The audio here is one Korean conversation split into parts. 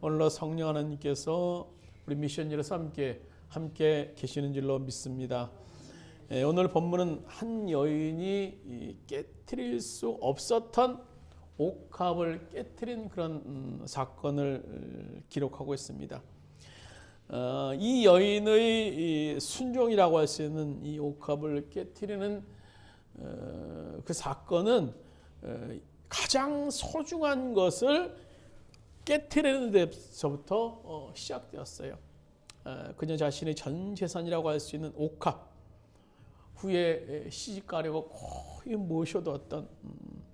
오늘도 성령 하나님께서 우리 미션일에서 함께 계시는 줄로 믿습니다. 오늘 본문은 한 여인이 깨트릴 수 없었던 옥합을 깨트린 그런 사건을 기록하고 있습니다. 이 여인의 순종이라고 할 수 있는 이 옥합을 깨트리는 그 사건은 가장 소중한 것을 깨트리는 데서부터 시작되었어요. 그녀 자신의 전 재산이라고 할 수 있는 옥합, 후에 시집가려고 거의 모셔두었던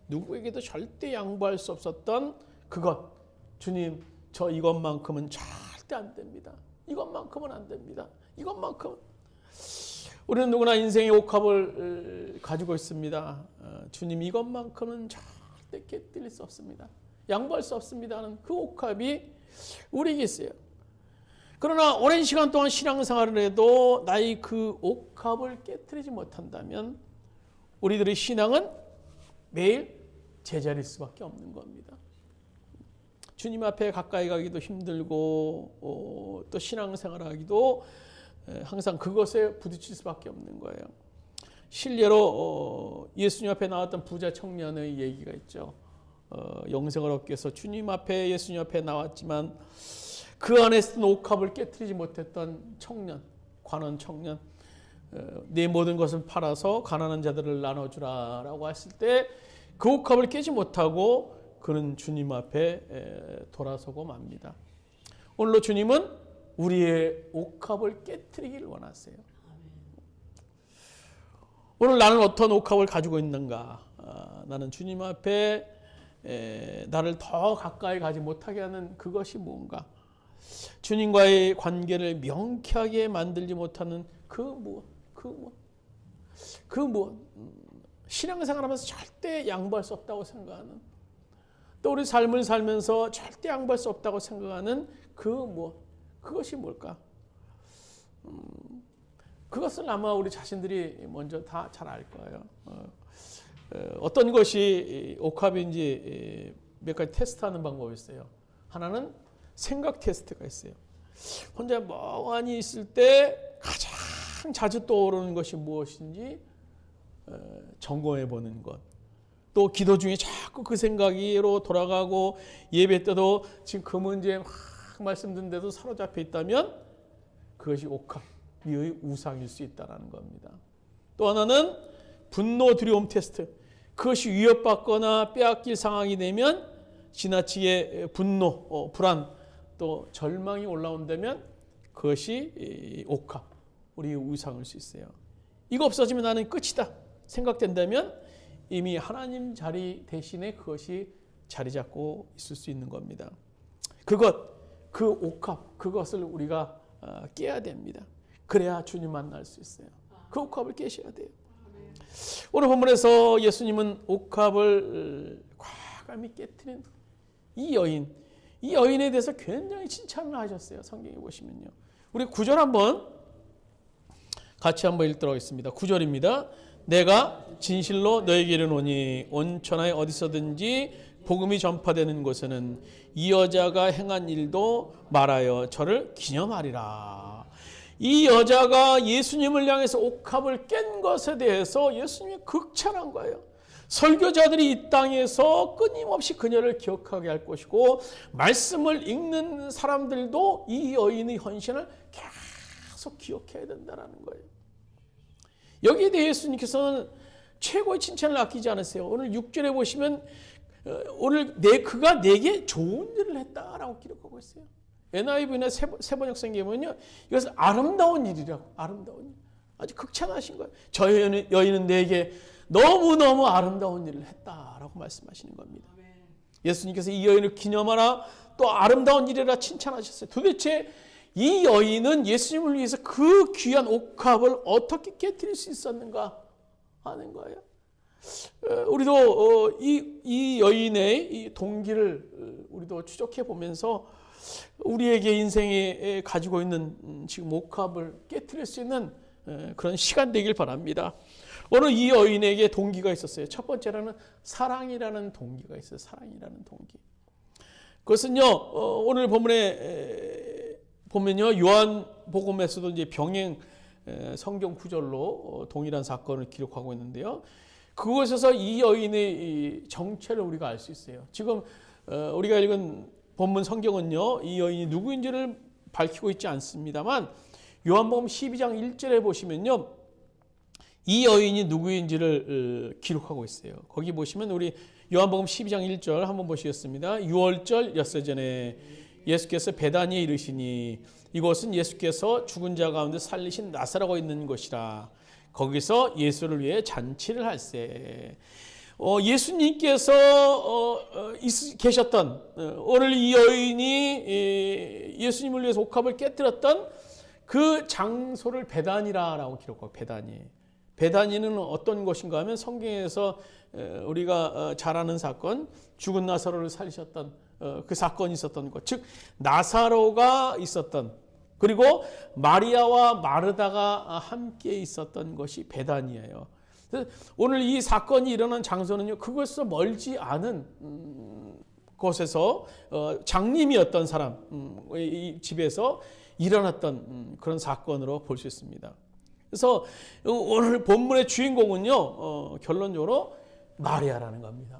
누구에게도 절대 양보할 수 없었던 그것. 주님, 저 이것만큼은 절대 안 됩니다. 이것만큼은 안 됩니다. 이것만큼은. 우리는 누구나 인생의 옥합을 가지고 있습니다. 주님, 이것만큼은 절대 깨뜨릴 수 없습니다. 양보할 수 없습니다 하는 그 옥합이 우리에게 있어요. 그러나 오랜 시간 동안 신앙생활을 해도 나의 그 옥합을 깨트리지 못한다면 우리들의 신앙은 매일 제자리일 수밖에 없는 겁니다. 주님 앞에 가까이 가기도 힘들고 또 신앙생활하기도 항상 그것에 부딪힐 수밖에 없는 거예요. 실례로 예수님 앞에 나왔던 부자 청년의 얘기가 있죠. 영생을 얻기 위해서 주님 앞에, 예수님 앞에 나왔지만 그 안에 있던 옥합을 깨트리지 못했던 청년, 관원 청년, 내 모든 것을 팔아서 가난한 자들을 나눠주라 라고 했을 때 그 옥합을 깨지 못하고 그는 주님 앞에 돌아서고 맙니다. 오늘로 주님은 우리의 옥합을 깨트리기를 원하세요. 오늘 나는 어떤 옥합을 가지고 있는가? 나는 주님 앞에 나를 더 가까이 가지 못하게 하는 그것이 무엇인가? 주님과의 관계를 명쾌하게 만들지 못하는 그 무엇? 신앙생활하면서 절대 양보할 수 없다고 생각하는, 또 우리 삶을 살면서 절대 양보할 수 없다고 생각하는 그 무엇? 그것이 뭘까? 그것을 아마 우리 자신들이 먼저 다 잘 알 거예요. 어떤 것이 옥합인지 몇 가지 테스트하는 방법이 있어요. 하나는 생각 테스트가 있어요. 혼자 멍하니 있을 때 가장 자주 떠오르는 것이 무엇인지 점검해 보는 것. 또 기도 중에 자꾸 그 생각으로 돌아가고 예배 때도 지금 그 문제에 막 말씀 듣는데도 사로잡혀 있다면 그것이 옥합의 우상일 수 있다는 겁니다. 또 하나는 분노 두려움 테스트. 그것이 위협받거나 빼앗길 상황이 되면 지나치게 분노, 불안, 또 절망이 올라온다면 그것이 옥합, 우리의 우상일 수 있어요. 이거 없어지면 나는 끝이다 생각된다면 이미 하나님 자리 대신에 그것이 자리 잡고 있을 수 있는 겁니다. 그 옥합, 그것을 우리가 깨야 됩니다. 그래야 주님 만날 수 있어요. 그 옥합을 깨셔야 돼요. 오늘 본문에서 예수님은 옥합을 과감히 깨트린 이 여인에 대해서 굉장히 칭찬을 하셨어요. 성경에 보시면요. 우리 9절 같이 한번 읽도록 하겠습니다. 9절입니다. 내가 진실로 너에게 이르노니 온 천하에 어디서든지 복음이 전파되는 곳에는 이 여자가 행한 일도 말하여 저를 기념하리라. 이 여자가 예수님을 향해서 옥합을 깬 것에 대해서 예수님이 극찬한 거예요. 설교자들이 이 땅에서 끊임없이 그녀를 기억하게 할 것이고 말씀을 읽는 사람들도 이 여인의 헌신을 계속 기억해야 된다는 거예요. 여기에 대해 예수님께서는 최고의 칭찬을 아끼지 않으세요. 오늘 6절에 보시면 오늘 그가 내게 좋은 일을 했다라고 기록하고 있어요. NIV나 세번역성경에는요, 이것은 아름다운 일이라고, 아름다운 일. 아주 극찬하신 거예요. 저 여인은 내게 너무너무 아름다운 일을 했다라고 말씀하시는 겁니다. 예수님께서 이 여인을 기념하라, 또 아름다운 일이라 칭찬하셨어요. 도대체 이 여인은 예수님을 위해서 그 귀한 옥합을 어떻게 깨트릴 수 있었는가 하는 거예요. 우리도 이 여인의 이 동기를 우리도 추적해 보면서 우리에게 인생에 가지고 있는 지금 옥합을 깨트릴 수 있는 그런 시간 되길 바랍니다. 오늘 이 여인에게 동기가 있었어요. 첫 번째로는 사랑이라는 동기가 있어요. 사랑이라는 동기. 그것은요, 오늘 본문에 보면요, 요한복음에서도 이제 병행 성경 구절로 동일한 사건을 기록하고 있는데요. 그곳에서 이 여인의 정체를 우리가 알 수 있어요. 지금 우리가 읽은 본문 성경은요, 이 여인이 누구인지를 밝히고 있지 않습니다만 요한복음 12장 1절에 보시면요, 이 여인이 누구인지를 기록하고 있어요. 거기 보시면 우리 요한복음 12장 1절 한번 보시겠습니다. 6월절 엿새 전에 예수께서 베다니에 이르시니 이곳은 예수께서 죽은 자 가운데 살리신 나사로가 있는 곳이라. 거기서 예수를 위해 잔치를 할세. 예수님께서 계셨던 오늘 이 여인이 예수님을 위해서 옥합을 깨뜨렸던 그 장소를 베다니라라고 기록하고, 베다니. 베다니는 어떤 곳인가 하면 성경에서 우리가 잘 아는 사건, 죽은 나사로를 살리셨던 그 사건이 있었던 곳, 즉 나사로가 있었던, 그리고 마리아와 마르다가 함께 있었던 것이 베다니예요. 오늘 이 사건이 일어난 장소는요, 그것에서 멀지 않은 곳에서 장님이었던 사람 이 집에서 일어났던 그런 사건으로 볼 수 있습니다. 그래서 오늘 본문의 주인공은요, 결론적으로 마리아라는 겁니다.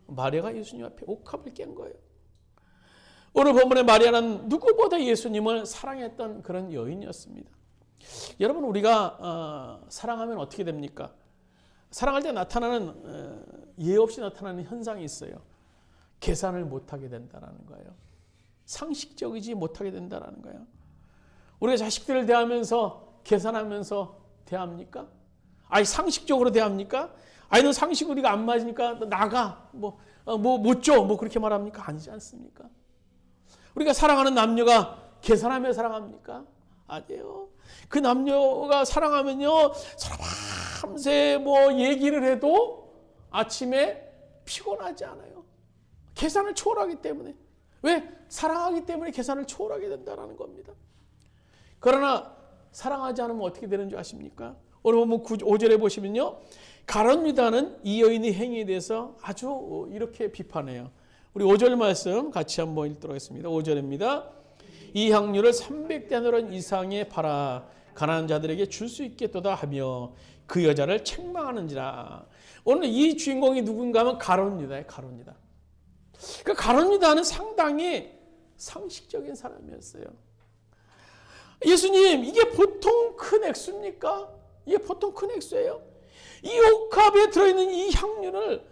마리아가 예수님 앞에 옥합을 깬 거예요. 오늘 본문의 마리아는 누구보다 예수님을 사랑했던 그런 여인이었습니다. 여러분, 우리가 사랑하면 어떻게 됩니까? 사랑할 때 나타나는 예의 없이 나타나는 현상이 있어요. 계산을 못하게 된다는 거예요. 상식적이지 못하게 된다는 거예요. 우리가 자식들을 대하면서 계산하면서 대합니까? 아니, 상식적으로 대합니까? 아니, 너 상식 우리가 안 맞으니까 너 나가, 못 줘, 그렇게 말합니까? 아니지 않습니까? 우리가 사랑하는 남녀가 계산하며 사랑합니까? 아니에요. 그 남녀가 사랑하면요, 서로 밤새 얘기를 해도 아침에 피곤하지 않아요. 계산을 초월하기 때문에. 왜? 사랑하기 때문에 계산을 초월하게 된다는 겁니다. 그러나 사랑하지 않으면 어떻게 되는 줄 아십니까? 오늘 보면 5절에 보시면요, 가룟 유다는 이 여인의 행위에 대해서 아주 이렇게 비판해요. 우리 5절 말씀 같이 한번 읽도록 하겠습니다. 5절입니다. 이 향유를 300데나리온 이상에 팔아 가난한 자들에게 줄 수 있겠도다 하며 그 여자를 책망하는지라. 오늘 이 주인공이 누군가 하면 가룟 유다예요. 가룟 유다. 그 가룟 유다는 상당히 상식적인 사람이었어요. 예수님, 이게 보통 큰 액수입니까? 이게 보통 큰 액수예요? 이 옥합에 들어있는 이 향유를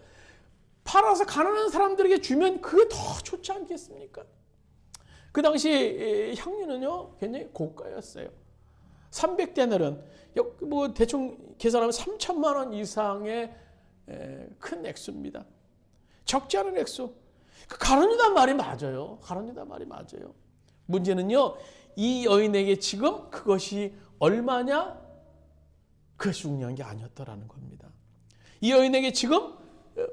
팔아서 가난한 사람들에게 주면 그게 더 좋지 않겠습니까? 그 당시 향유는요, 굉장히 고가였어요. 300데나리온, 대충 계산하면 3천만 원 이상의 큰 액수입니다. 적지 않은 액수. 가룟 유다 말이 맞아요. 가룟 유다 말이 맞아요. 문제는요, 이 여인에게 지금 그것이 얼마냐? 그것이 중요한 게 아니었더라는 겁니다. 이 여인에게 지금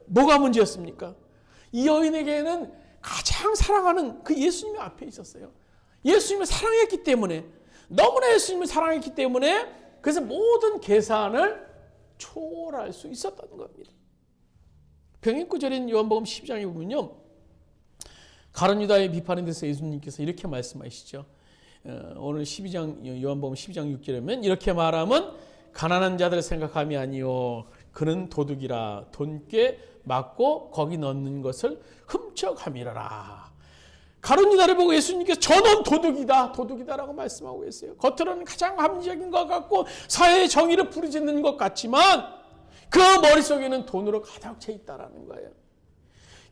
뭐가 문제였습니까? 이 여인에게는 가장 사랑하는 그 예수님이 앞에 있었어요. 예수님을 사랑했기 때문에, 너무나 예수님을 사랑했기 때문에, 그래서 모든 계산을 초월할 수 있었다는 겁니다. 병행구절인 요한복음 12장에 보면요, 가룟 유다의 비판에 대해서 예수님께서 이렇게 말씀하시죠. 오늘 12장 요한복음 12장 6절에면 이렇게 말하면 가난한 자들을 생각함이 아니요 그는 도둑이라 돈께 맞고 거기 넣는 것을 훔쳐가미라라. 가룟 유다를 보고 예수님께서 저는 도둑이다라고 말씀하고 계세요. 겉으로는 가장 합리적인 것 같고 사회의 정의를 부르짖는 것 같지만 그 머릿속에는 돈으로 가득 차 있다라는 거예요.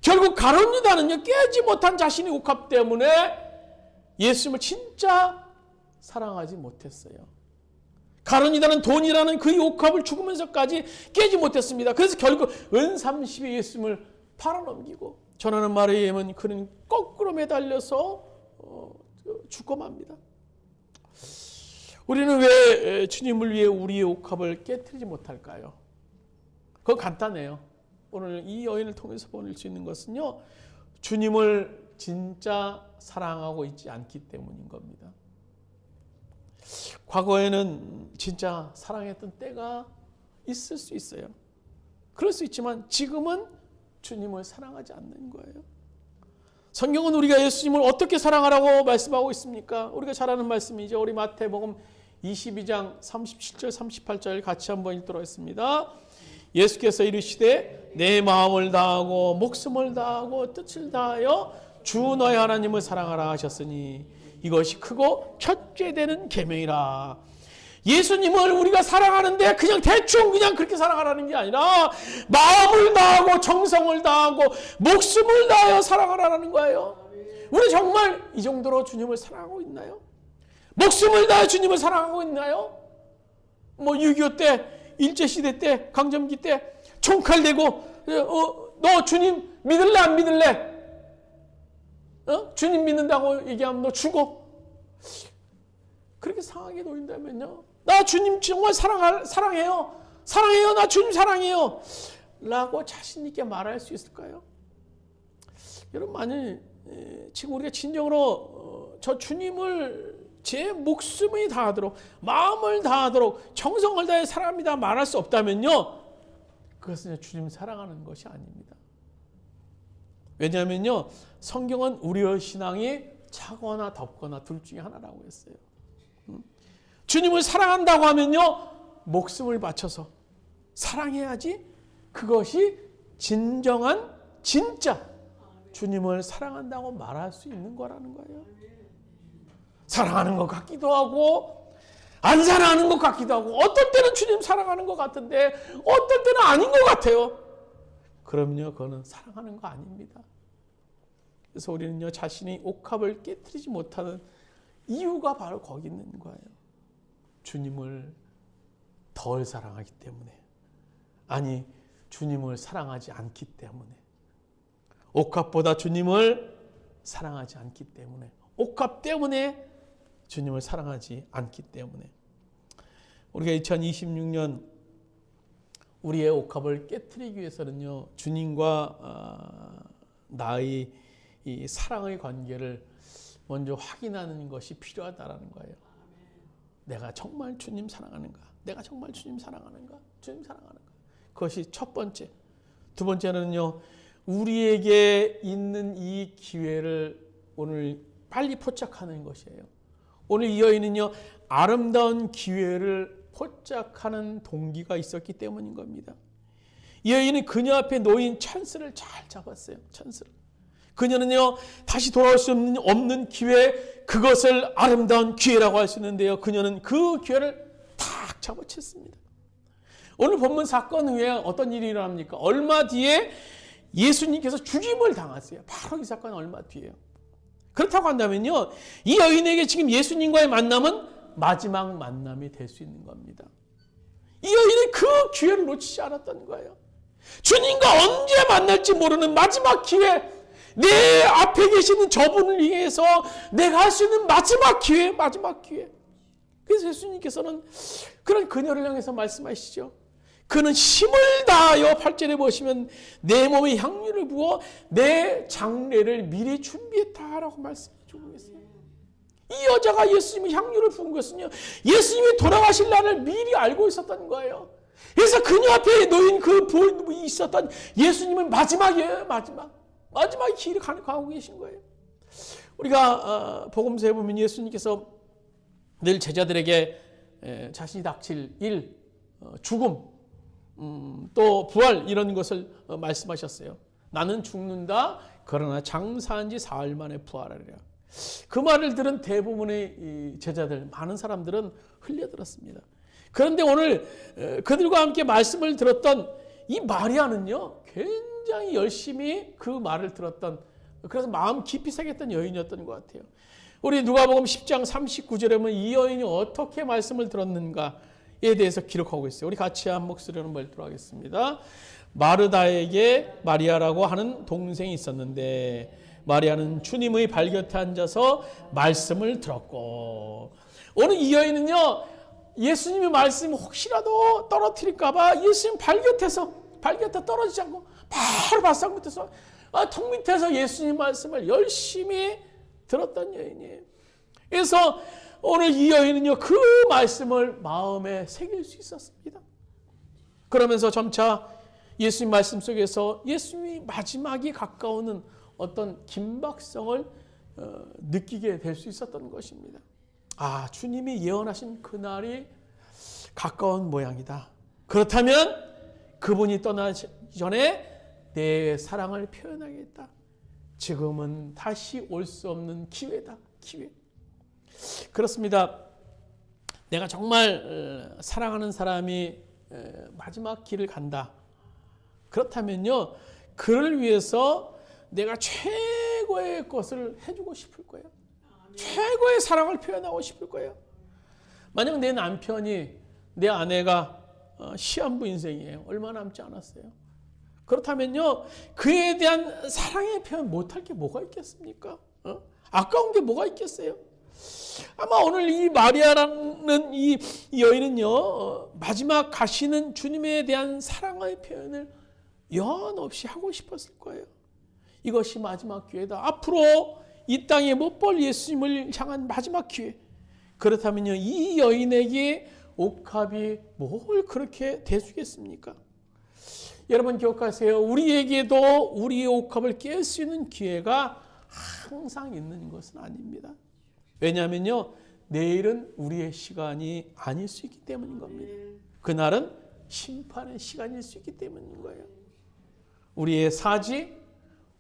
결국 가룟 유다는요, 깨지 못한 자신의 옥합 때문에 예수님을 진짜 사랑하지 못했어요. 가룟 유다는 돈이라는 그 옥합을 죽으면서까지 깨지 못했습니다. 그래서 결국 은30에 예수님을 팔아넘기고, 전하는 말에 의하면 그는 거꾸로 매달려서 죽고 맙니다. 우리는 왜 주님을 위해 우리의 옥합을 깨뜨리지 못할까요? 그건 간단해요. 오늘 이 여인을 통해서 보낼 수 있는 것은요, 주님을 진짜 사랑하고 있지 않기 때문인 겁니다. 과거에는 진짜 사랑했던 때가 있을 수 있어요. 그럴 수 있지만 지금은 주님을 사랑하지 않는 거예요. 성경은 우리가 예수님을 어떻게 사랑하라고 말씀하고 있습니까? 우리가 잘 아는 말씀이죠. 우리 마태복음 22장 37절 38절 같이 한번 읽도록 하겠습니다. 예수께서 이르시되 내 마음을 다하고 목숨을 다하고 뜻을 다하여 주 너의 하나님을 사랑하라 하셨으니 이것이 크고 첫째 되는 계명이라. 예수님을 우리가 사랑하는데 그냥 대충 그냥 그렇게 사랑하라는 게 아니라 마음을 다하고 정성을 다하고 목숨을 다하여 사랑하라는 거예요. 우리 정말 이 정도로 주님을 사랑하고 있나요? 목숨을 다해 주님을 사랑하고 있나요? 뭐 6.25 때, 일제시대 때, 강점기 때 총칼 대고 너 주님 믿을래 안 믿을래? 주님 믿는다고 얘기하면 너 죽어. 그렇게 상하게 놓인다면요. 나 주님 정말 사랑해요. 사랑해요. 나 주님 사랑해요. 라고 자신 있게 말할 수 있을까요? 여러분, 만일 지금 우리가 진정으로 저 주님을 제 목숨이 다하도록 마음을 다하도록 정성을 다해 사랑합니다 말할 수 없다면요, 그것은 주님 사랑하는 것이 아닙니다. 왜냐하면요, 성경은 우리의 신앙이 차거나 덥거나 둘 중에 하나라고 했어요. 주님을 사랑한다고 하면요, 목숨을 바쳐서 사랑해야지 그것이 진정한 진짜 주님을 사랑한다고 말할 수 있는 거라는 거예요. 사랑하는 것 같기도 하고 안 사랑하는 것 같기도 하고 어떨 때는 주님 사랑하는 것 같은데 어떨 때는 아닌 것 같아요. 그럼요, 그거는 사랑하는 거 아닙니다. 그래서 우리는요, 자신이 옥합을 깨트리지 못하는 이유가 바로 거기 있는 거예요. 주님을 덜 사랑하기 때문에, 아니 주님을 사랑하지 않기 때문에, 옥합보다 주님을 사랑하지 않기 때문에, 옥합 때문에 주님을 사랑하지 않기 때문에, 우리가 2026년 우리의 옥합을 깨트리기 위해서는요, 주님과 나의 이 사랑의 관계를 먼저 확인하는 것이 필요하다라는 거예요. 내가 정말 주님 사랑하는가? 내가 정말 주님 사랑하는가? 주님 사랑하는가? 그것이 첫 번째. 두 번째는요, 우리에게 있는 이 기회를 오늘 빨리 포착하는 것이에요. 오늘 이 여인은요, 아름다운 기회를 포착하는 동기가 있었기 때문인 겁니다. 이 여인은 그녀 앞에 놓인 찬스를 잘 잡았어요. 찬스를. 그녀는요, 다시 돌아올 수 없는 기회, 그것을 아름다운 기회라고 할 수 있는데요, 그녀는 그 기회를 탁 잡아챘습니다. 오늘 본문 사건 후에 어떤 일이 일어납니까? 얼마 뒤에 예수님께서 죽임을 당하세요. 바로 이 사건 얼마 뒤에요. 그렇다고 한다면요, 이 여인에게 지금 예수님과의 만남은 마지막 만남이 될 수 있는 겁니다. 이 여인은 그 기회를 놓치지 않았던 거예요. 주님과 언제 만날지 모르는 마지막 기회, 내 앞에 계시는 저분을 위해서 내가 할 수 있는 마지막 기회, 마지막 기회. 그래서 예수님께서는 그런 그녀를 향해서 말씀하시죠. 그는 힘을 다하여 8절에 보시면 내 몸에 향유를 부어 내 장례를 미리 준비했다라고 말씀해 주고 계세요. 이 여자가 예수님의 향유를 부은 것은요, 예수님이 돌아가실 날을 미리 알고 있었던 거예요. 그래서 그녀 앞에 놓인 그 있었던 예수님은 마지막이에요. 마지막 길을 가고 계신 거예요. 우리가 복음서에 보면 예수님께서 늘 제자들에게 자신이 닥칠 일, 죽음, 또 부활 이런 것을 말씀하셨어요. 나는 죽는다, 그러나 장사한 지 사흘 만에 부활하리라. 그 말을 들은 대부분의 제자들, 많은 사람들은 흘려들었습니다. 그런데 오늘 그들과 함께 말씀을 들었던 이 마리아는요, 굉장히 열심히 그 말을 들었던, 그래서 마음 깊이 새겼던 여인이었던 것 같아요. 우리 누가복음 10장 39절에 보면 이 여인이 어떻게 말씀을 들었는가에 대해서 기록하고 있어요. 우리 같이 한 목소리로 한번 읽도록 하겠습니다. 마르다에게 마리아라고 하는 동생이 있었는데 마리아는 주님의 발곁에 앉아서 말씀을 들었고. 오늘 이 여인은요, 예수님의 말씀이 혹시라도 떨어뜨릴까 봐 예수님 발곁에 떨어지지 않고 바로 바싹 밑에서, 턱 밑에서 예수님 말씀을 열심히 들었던 여인이에요. 그래서 오늘 이 여인은요, 그 말씀을 마음에 새길 수 있었습니다. 그러면서 점차 예수님 말씀 속에서 예수님이 마지막이 가까우는 어떤 긴박성을 느끼게 될 수 있었던 것입니다. 아, 주님이 예언하신 그날이 가까운 모양이다. 그렇다면 그분이 떠나기 전에 내 사랑을 표현하겠다. 지금은 다시 올 수 없는 기회다. 기회. 그렇습니다. 내가 정말 사랑하는 사람이 마지막 길을 간다. 그렇다면요, 그를 위해서 내가 최고의 것을 해주고 싶을 거예요. 최고의 사랑을 표현하고 싶을 거예요. 만약 내 남편이, 내 아내가 시한부 인생이에요. 얼마 남지 않았어요. 그렇다면요, 그에 대한 사랑의 표현 못할 게 뭐가 있겠습니까? 아까운 게 뭐가 있겠어요? 아마 오늘 이 마리아라는 이 여인은요, 마지막 가시는 주님에 대한 사랑의 표현을 연없이 하고 싶었을 거예요. 이것이 마지막 기회다. 앞으로 이 땅에 못 볼 예수님을 향한 마지막 기회. 그렇다면요, 이 여인에게 옥합이 뭘 그렇게 대주겠습니까? 여러분 기억하세요. 우리에게도 우리의 옥합을 깰 수 있는 기회가 항상 있는 것은 아닙니다. 왜냐하면요, 내일은 우리의 시간이 아닐 수 있기 때문인 겁니다. 그날은 심판의 시간일 수 있기 때문인 거예요. 우리의 사지,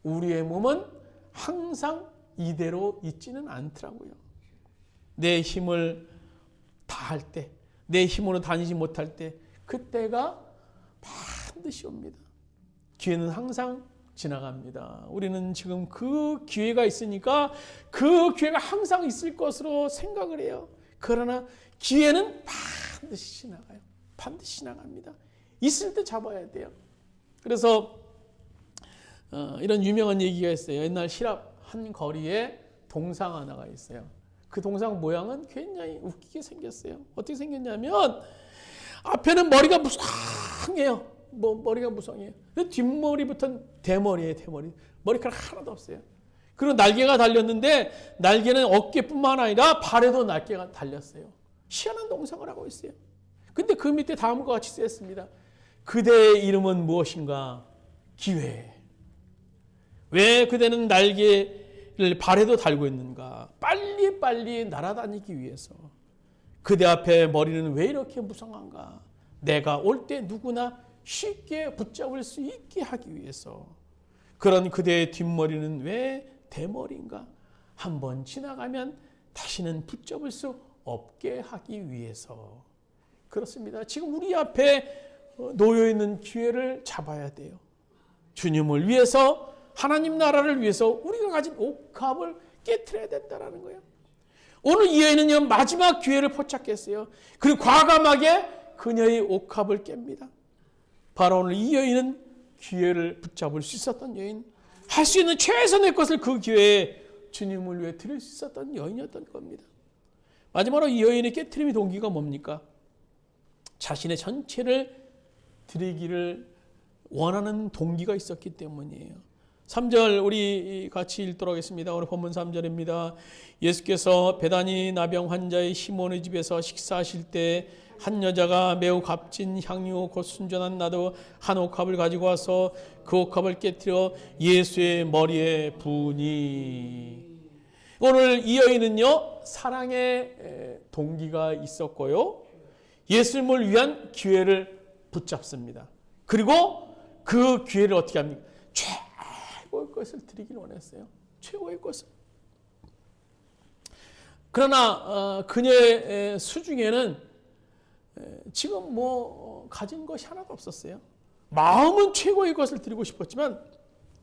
우리의 몸은 항상 이대로 있지는 않더라고요. 내 힘을 다할 때, 내 힘으로 다니지 못할 때, 그때가 반드시 옵니다. 기회는 항상 지나갑니다. 우리는 지금 그 기회가 있으니까 그 기회가 항상 있을 것으로 생각을 해요. 그러나 기회는 반드시 지나가요. 반드시 지나갑니다. 있을 때 잡아야 돼요. 그래서 이런 유명한 얘기가 있어요. 옛날 시랍 한 거리에 동상 하나가 있어요. 그 동상 모양은 굉장히 웃기게 생겼어요. 어떻게 생겼냐면 앞에는 머리가 무성해요. 머리가 무성해요. 뒷머리부터는 대머리예요. 대머리. 머리카락 하나도 없어요. 그리고 날개가 달렸는데 날개는 어깨뿐만 아니라 발에도 날개가 달렸어요. 희한한 동상을 하고 있어요. 근데 그 밑에 다음과 같이 쓰였습니다. 그대의 이름은 무엇인가? 기회. 왜 그대는 날개를 발에도 달고 있는가? 빨리빨리 날아다니기 위해서. 그대 앞에 머리는 왜 이렇게 무성한가? 내가 올 때 누구나 쉽게 붙잡을 수 있게 하기 위해서. 그런 그대의 뒷머리는 왜 대머리인가? 한번 지나가면 다시는 붙잡을 수 없게 하기 위해서. 그렇습니다. 지금 우리 앞에 놓여있는 기회를 잡아야 돼요. 주님을 위해서, 하나님 나라를 위해서 우리가 가진 옥합을 깨트려야 된다는 거예요. 오늘 이 여인은요, 마지막 기회를 포착했어요. 그리고 과감하게 그녀의 옥합을 깹니다. 바로 오늘 이 여인은 기회를 붙잡을 수 있었던 여인, 할 수 있는 최선의 것을 그 기회에 주님을 위해 드릴 수 있었던 여인이었던 겁니다. 마지막으로 이 여인의 깨트림의 동기가 뭡니까? 자신의 전체를 드리기를 원하는 동기가 있었기 때문이에요. 3절 우리 같이 읽도록 하겠습니다. 오늘 본문 3절입니다. 예수께서 베다니 나병 환자의 시몬의 집에서 식사하실 때 한 여자가 매우 값진 향유 곧 순전한 나도 한 옥합을 가지고 와서 그 옥합을 깨뜨려 예수의 머리에 부으니. 오늘 이 여인은요, 사랑의 동기가 있었고요, 예수님을 위한 기회를 붙잡습니다. 그리고 그 기회를 어떻게 합니까? 최고의 것을 드리길 원했어요. 최고의 것을. 그러나 그녀의 수중에는 지금 가진 것이 하나도 없었어요. 마음은 최고의 것을 드리고 싶었지만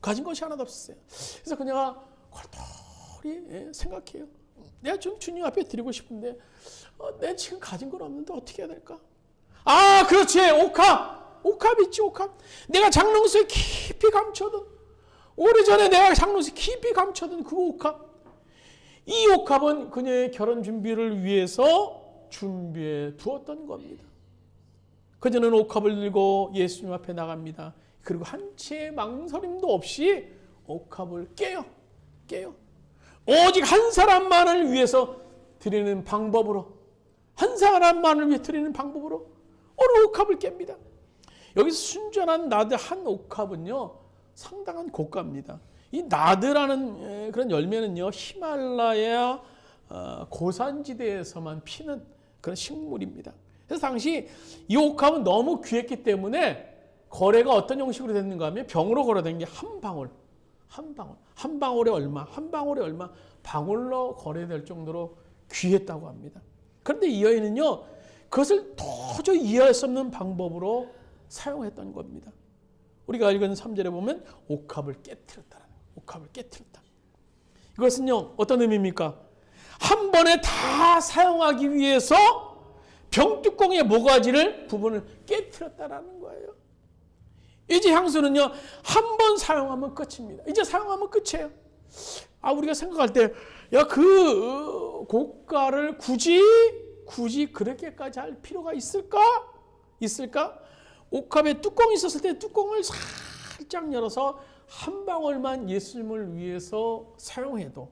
가진 것이 하나도 없었어요. 그래서 그녀가 골똘히 생각해요. 내가 좀 주님 앞에 드리고 싶은데 내가 지금 가진 건 없는데 어떻게 해야 될까? 아, 그렇지. 옥합 있지, 옥합. 내가 장롱수에 깊이 감춰둔, 오래전에 내가 장롱수에 깊이 감춰둔 그 옥합. 이 옥합은 그녀의 결혼 준비를 위해서 준비해 두었던 겁니다. 그녀는 옥합을 들고 예수님 앞에 나갑니다. 그리고 한치의 망설임도 없이 옥합을 깨요. 오직 한 사람만을 위해서 드리는 방법으로, 한 사람만을 위해 드리는 방법으로 오늘 옥합을 깹니다. 여기서 순전한 나드 한 옥합은요, 상당한 고가입니다. 이 나드라는 그런 열매는요, 히말라야 고산지대에서만 피는 그런 식물입니다. 그래서 당시 이 옥합은 너무 귀했기 때문에 거래가 어떤 형식으로 됐는가 하면 병으로 거래된 게 한 방울, 한 방울에 얼마, 한 방울에 얼마, 방울로 거래될 정도로 귀했다고 합니다. 그런데 이 여인은요, 그것을 도저히 이해할 수 없는 방법으로 사용했던 겁니다. 우리가 읽은 3절에 보면 옥합을 깨트렸다라는 거예요. 옥합을 깨트렸다. 이것은요, 어떤 의미입니까? 한 번에 다 사용하기 위해서 병뚜껑의 모가지를 부분을 깨트렸다라는 거예요. 이제 향수는요, 한 번 사용하면 끝입니다. 이제 사용하면 끝이에요. 우리가 생각할 때, 그 고가를 굳이 그렇게까지 할 필요가 있을까? 옥합에 뚜껑이 있었을 때 뚜껑을 살짝 열어서 한 방울만 예수님을 위해서 사용해도,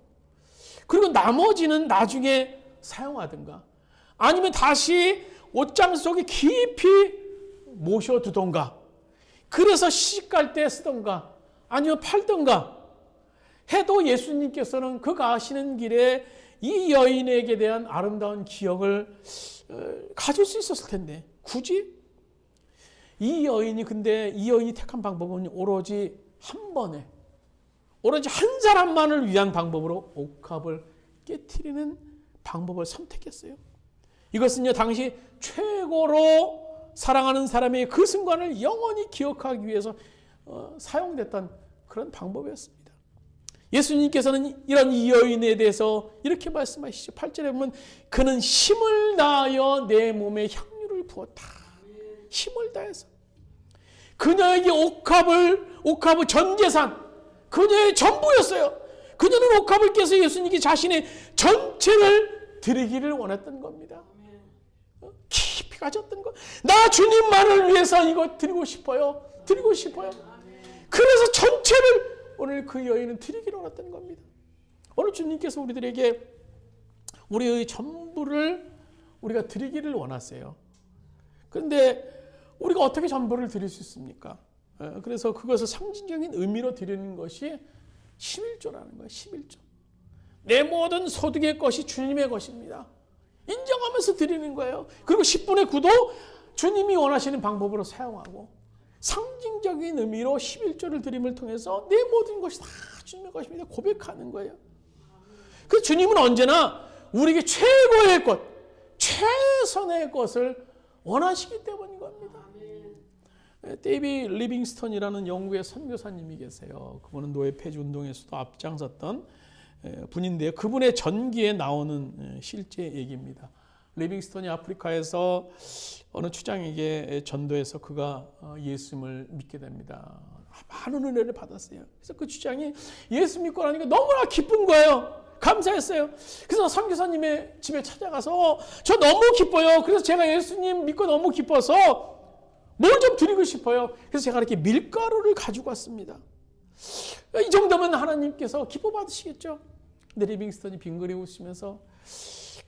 그리고 나머지는 나중에 사용하든가, 아니면 다시 옷장 속에 깊이 모셔두던가, 그래서 시집갈 때 쓰던가, 아니면 팔던가 해도 예수님께서는 그 가시는 길에 이 여인에게 대한 아름다운 기억을 가질 수 있었을 텐데, 굳이 이 여인이 택한 방법은 오로지 한 번에, 오로지 한 사람만을 위한 방법으로 옥합을 깨트리는 방법을 선택했어요. 이것은요, 당시 최고로 사랑하는 사람의 그 순간을 영원히 기억하기 위해서 사용됐던 그런 방법이었습니다. 예수님께서는 이런 이 여인에 대해서 이렇게 말씀하시죠. 8절에 보면 그는 힘을 다하여 내 몸에 향유를 부었다. 힘을 다해서. 그녀에게 옥합의 전 재산, 그녀의 전부였어요. 그녀는 옥합을 깨서 예수님께 자신의 전체를 드리기를 원했던 겁니다. 깊이 가졌던 것. 나 주님만을 위해서 이거 드리고 싶어요. 그래서 전체를 오늘 그 여인은 드리기를 원했던 겁니다. 오늘 주님께서 우리들에게 우리의 전부를 우리가 드리기를 원하세요. 그런데 우리가 어떻게 전부를 드릴 수 있습니까? 그래서 그것을 상징적인 의미로 드리는 것이 11조라는 거예요. 11조. 내 모든 소득의 것이 주님의 것입니다. 인정하면서 드리는 거예요. 그리고 10분의 9도 주님이 원하시는 방법으로 사용하고, 상징적인 의미로 11조를 드림을 통해서 내 모든 것이 다 주님의 것입니다. 고백하는 거예요. 그 주님은 언제나 우리에게 최고의 것, 최선의 것을 원하시기 때문인 겁니다. 데이비 리빙스턴이라는 영국의 선교사님이 계세요. 그분은 노예 폐지 운동에서도 앞장섰던 분인데요. 그분의 전기에 나오는 실제 얘기입니다. 리빙스턴이 아프리카에서 어느 추장에게 전도해서 그가 예수님을 믿게 됩니다. 많은 은혜를 받았어요. 그래서 그 추장이 예수 믿고 나니까 너무나 기쁜 거예요. 감사했어요. 그래서 선교사님의 집에 찾아가서 저 너무 기뻐요. 그래서 제가 예수님 믿고 너무 기뻐서 뭘 좀 드리고 싶어요. 그래서 제가 이렇게 밀가루를 가지고 왔습니다. 이 정도면 하나님께서 기뻐 받으시겠죠. 근데 리빙스턴이 빙그레 웃으면서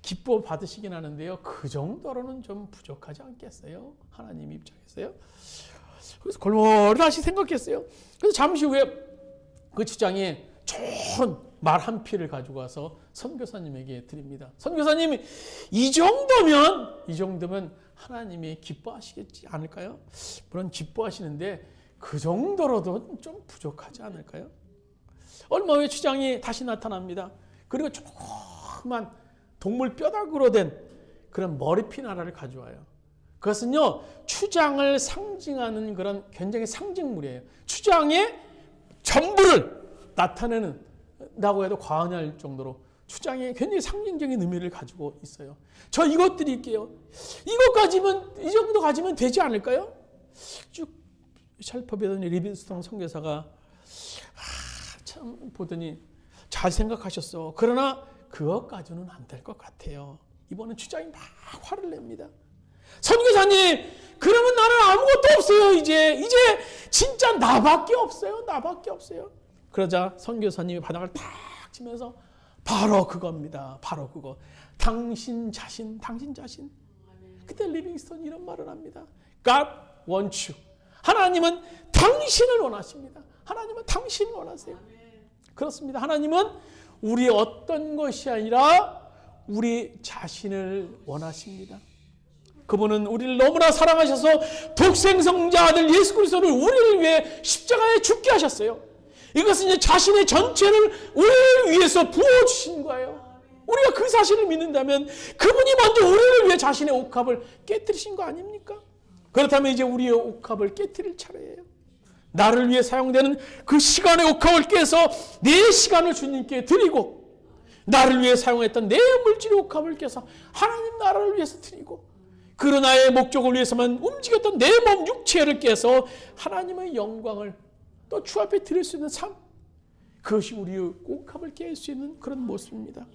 기뻐 받으시긴 하는데요, 그 정도로는 좀 부족하지 않겠어요? 하나님 입장에서요. 그래서 골몰하시 생각했어요. 그래서 잠시 후에 그 주장이 좋은 말 한 피를 가지고 와서 선교사님에게 드립니다. 선교사님이 이 정도면 하나님이 기뻐하시겠지 않을까요? 물론 기뻐하시는데 그 정도로도 좀 부족하지 않을까요? 얼마 후에 추장이 다시 나타납니다. 그리고 조그만 동물 뼈다구로 된 그런 머리핀 하나를 가져와요. 그것은요, 추장을 상징하는 그런 굉장히 상징물이에요. 추장의 전부를 나타내는다고 해도 과언이 아닐 정도로 추장의 굉장히 상징적인 의미를 가지고 있어요. 저 이것 드릴게요. 이 정도 가지면 되지 않을까요? 쭉 살펴보더니 리빙스턴 선교사가 참 보더니 잘 생각하셨어. 그러나 그것까지는 안 될 것 같아요. 이번엔 추장이 막 화를 냅니다. 선교사님, 그러면 나는 아무것도 없어요. 이제 진짜 나밖에 없어요. 그러자 선교사님이 바닥을 탁 치면서 바로 그겁니다. 바로 그거. 당신 자신. 그때 리빙스턴이 이런 말을 합니다. God wants you. 하나님은 당신을 원하십니다. 하나님은 당신을 원하세요. 그렇습니다. 하나님은 우리의 어떤 것이 아니라 우리 자신을 원하십니다. 그분은 우리를 너무나 사랑하셔서 독생성자 아들 예수 그리스도를 우리를 위해 십자가에 죽게 하셨어요. 이것은 이제 자신의 전체를 우리를 위해서 부어주신 거예요. 우리가 그 사실을 믿는다면 그분이 먼저 우리를 위해 자신의 옥합을 깨뜨리신 거 아닙니까? 그렇다면 이제 우리의 옥합을 깨뜨릴 차례예요. 나를 위해 사용되는 그 시간의 옥합을 깨서 내 시간을 주님께 드리고, 나를 위해 사용했던 내 물질의 옥합을 깨서 하나님 나라를 위해서 드리고, 그러나의 목적을 위해서만 움직였던 내 몸 육체를 깨서 하나님의 영광을 또 주 앞에 드릴 수 있는 삶, 그것이 우리의 옥합을 깰 수 있는 그런 모습입니다.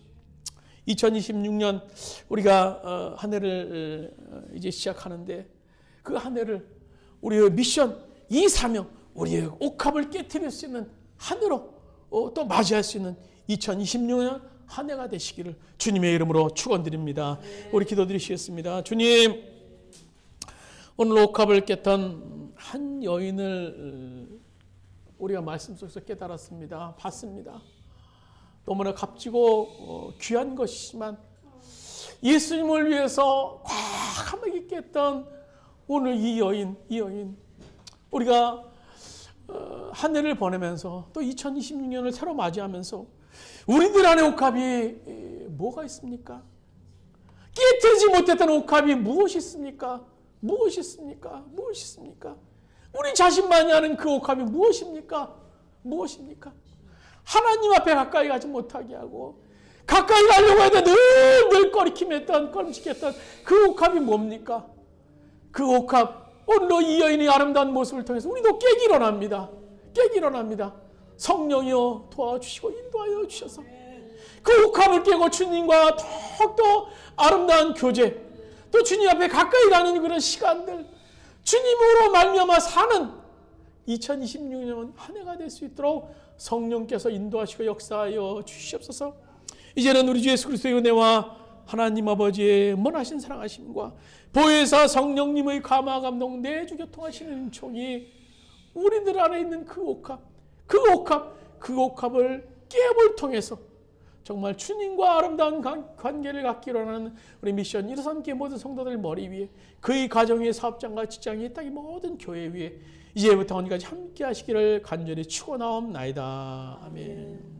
2026년 우리가 한 해를 이제 시작하는데, 그 한 해를 우리의 미션, 이 사명, 우리의 옥합을 깨뜨릴 수 있는 한 해로 또 맞이할 수 있는 2026년 한 해가 되시기를 주님의 이름으로 축원드립니다. 우리 기도드리시겠습니다. 주님, 오늘 옥합을 깼던 한 여인을 우리가 말씀 속에서 깨달았습니다. 봤습니다. 너무나 값지고 귀한 것이지만 예수님을 위해서 과감하게 깼던 오늘 이 여인, 우리가 한 해를 보내면서 또 2026년을 새로 맞이하면서 우리들 안에 옥합이 뭐가 있습니까? 깨뜨리지 못했던 옥합이 무엇이 있습니까? 무엇이 있습니까? 무엇이 있습니까? 우리 자신만이 아는 그 옥합이 무엇입니까? 무엇입니까? 하나님 앞에 가까이 가지 못하게 하고 가까이 가려고 해도 늘 꺼리킴했던 껄쩍했던 그 옥합이 뭡니까? 그 옥합, 오늘도 이 여인의 아름다운 모습을 통해서 우리도 깨기 원합니다. 깨기 원합니다. 성령이여 도와주시고 인도하여 주셔서 그 옥합을 깨고 주님과 더욱더 아름다운 교제, 또 주님 앞에 가까이 가는 그런 시간들, 주님으로 말미암아 사는 2026년 한 해가 될 수 있도록 성령께서 인도하시고 역사하여 주시옵소서. 이제는 우리 주 예수 그리스도의 은혜와 하나님 아버지의 원하신 사랑하심과 보혜사 성령님의 감화 감동 내주 교통하시는 총이 우리들 안에 있는 그 옥합을 깨움을 통해서 정말 주님과 아름다운 관계를 갖기로 하는 우리 미션 123개 모든 성도들 머리 위에, 그의 가정의 사업장과 직장이 이 땅의 모든 교회 위에 이제부터 언제까지 함께 하시기를 간절히 축원하옵나이다. 아멘.